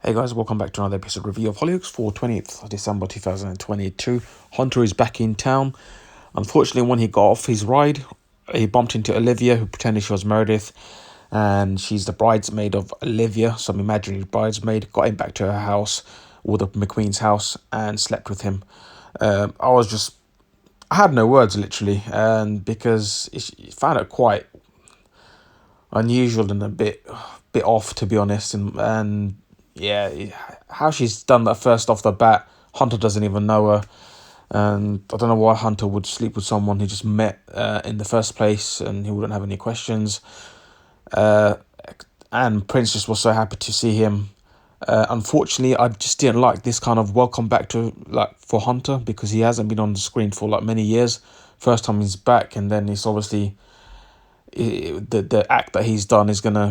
Hey guys, welcome back to another episode review of Hollyoaks for 20th of December 2022. Hunter is back in town. Unfortunately, when he got off his ride, he bumped into Olivia, who pretended she was Meredith, and she's the bridesmaid of Olivia, some imaginary bridesmaid. Got him back to her house, or the McQueen's house, and slept with him. I had no words literally, and because I found it quite unusual and a bit off, to be honest, and yeah, how she's done that first off the bat. Hunter doesn't even know her, and I don't know why Hunter would sleep with someone he just met in the first place, and he wouldn't have any questions. And Prince just was so happy to see him. Unfortunately, I just didn't like this kind of welcome back to for Hunter, because he hasn't been on the screen for many years. First time he's back, and then it's obviously the act that he's done is gonna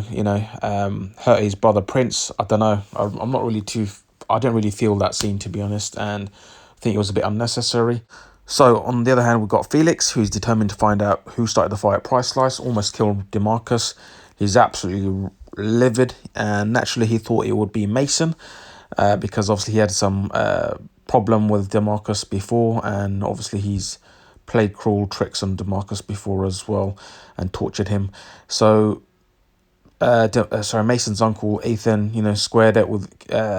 hurt his brother Prince. I don't know. I'm not really too. I don't really feel that scene, to be honest, and I think it was a bit unnecessary. So on the other hand, we've got Felix, who's determined to find out who started the fire at Price Slice. Almost killed DeMarcus. He's absolutely livid, and naturally he thought it would be Mason, because obviously he had some problem with DeMarcus before, and obviously he's played cruel tricks on DeMarcus before as well, and tortured him. So, Mason's uncle Ethan, squared it with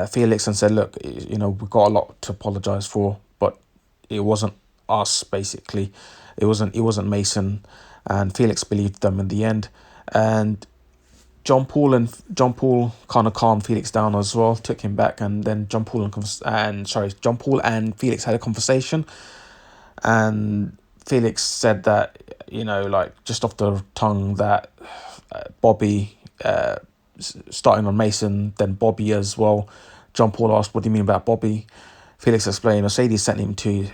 Felix and said, "Look, we've got a lot to apologize for, but it wasn't us. Basically, it wasn't Mason." And Felix believed them in the end, and John Paul kind of calmed Felix down as well, took him back, and then John Paul and Felix had a conversation, and Felix said that, just off the tongue, that Bobby, starting on Mason, then Bobby as well. John Paul asked, "What do you mean about Bobby?" Felix explained Mercedes sent him to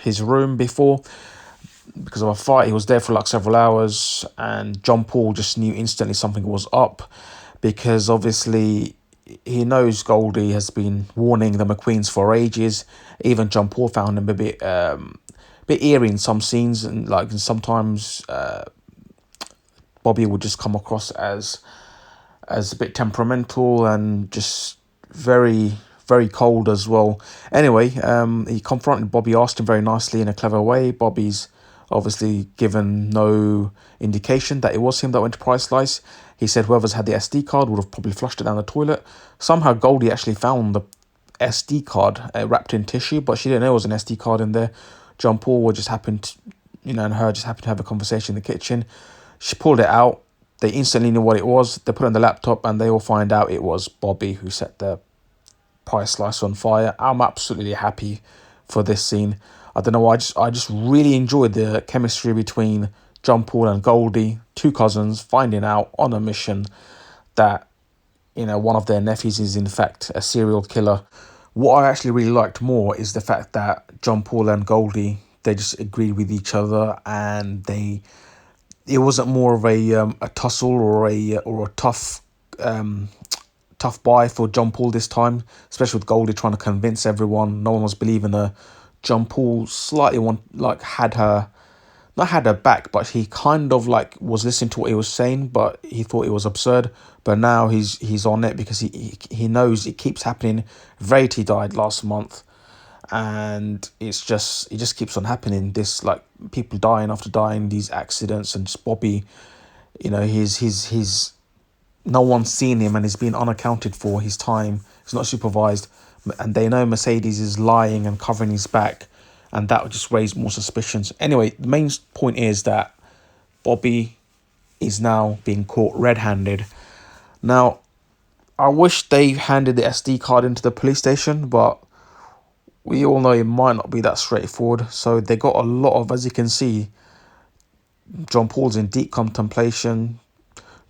his room before because of a fight. He was there for several hours, and John Paul just knew instantly something was up, because obviously he knows Goldie has been warning the McQueens for ages. Even John Paul found him a bit eerie in some scenes, and sometimes Bobby would just come across as a bit temperamental and just very, very cold as well. Anyway, he confronted Bobby, asked him very nicely in a clever way. Bobby's obviously given no indication that it was him that went to Price Slice. He said whoever's had the SD card would have probably flushed it down the toilet. Somehow Goldie actually found the SD card wrapped in tissue, but she didn't know there was an SD card in there. John Paul just happened, and her just happened to have a conversation in the kitchen. She pulled it out. They instantly knew what it was. They put it on the laptop, and they all find out it was Bobby who set the Price Slice on fire. I'm absolutely happy for this scene. I don't know why. I just really enjoyed the chemistry between John Paul and Goldie, two cousins, finding out on a mission that one of their nephews is in fact a serial killer. What I actually really liked more is the fact that John Paul and Goldie, they just agreed with each other, and it wasn't more of a tussle or a tough buy for John Paul this time, especially with Goldie trying to convince everyone. No one was believing her. John Paul slightly had her back, but he kind of was listening to what he was saying, but he thought it was absurd. But now he's on it, because he knows it keeps happening. Verity died last month, and it just keeps on happening. This people dying after dying, these accidents, and just Bobby, he's no one's seen him, and he's been unaccounted for. His time, he's not supervised, and they know Mercedes is lying and covering his back, and that would just raise more suspicions. Anyway, the main point is that Bobby is now being caught red-handed. Now, I wish they handed the SD card into the police station, but we all know it might not be that straightforward. So they got a lot of, as you can see, John Paul's in deep contemplation,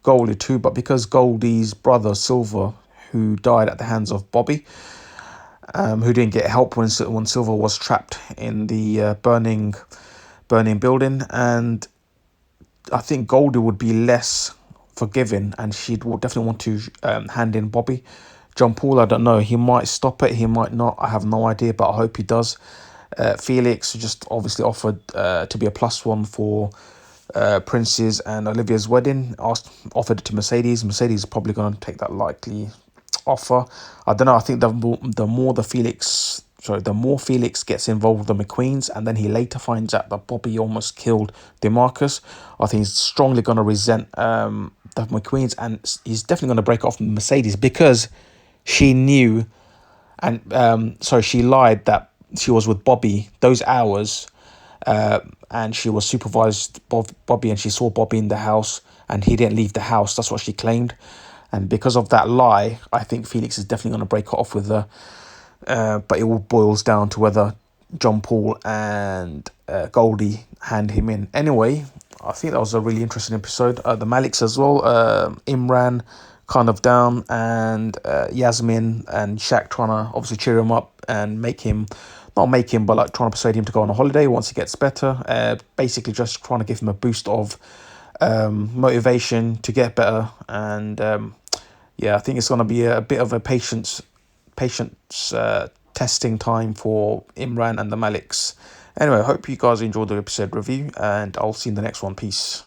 Goldie too, but because Goldie's brother Silver, who died at the hands of Bobby, who didn't get help when Silver was trapped in the burning building, and I think Goldie would be less forgiving, and she'd definitely want to hand in Bobby. John Paul, I don't know. He might stop it. He might not. I have no idea, but I hope he does. Felix just obviously offered to be a +1 for Prince's and Olivia's wedding. Offered it to Mercedes. Mercedes is probably going to take that lightly. offer. I don't know. I think the more Felix gets involved with the McQueens, and then he later finds out that Bobby almost killed DeMarcus, I think he's strongly going to resent the McQueens, and he's definitely going to break off Mercedes because she knew, and she lied that she was with Bobby those hours, and she was supervised Bobby, and she saw Bobby in the house, and he didn't leave the house. That's what she claimed, and because of that lie, I think Felix is definitely going to break it off with her. But it all boils down to whether John Paul and Goldie hand him in. Anyway, I think that was a really interesting episode. The Maliks as well. Imran kind of down, and Yasmin and Shaq trying to obviously cheer him up and but like trying to persuade him to go on a holiday once he gets better. Basically just trying to give him a boost of motivation to get better. And I think it's going to be a bit of a patience testing time for Imran and the Maliks. Anyway, I hope you guys enjoyed the episode review, and I'll see you in the next one. Peace.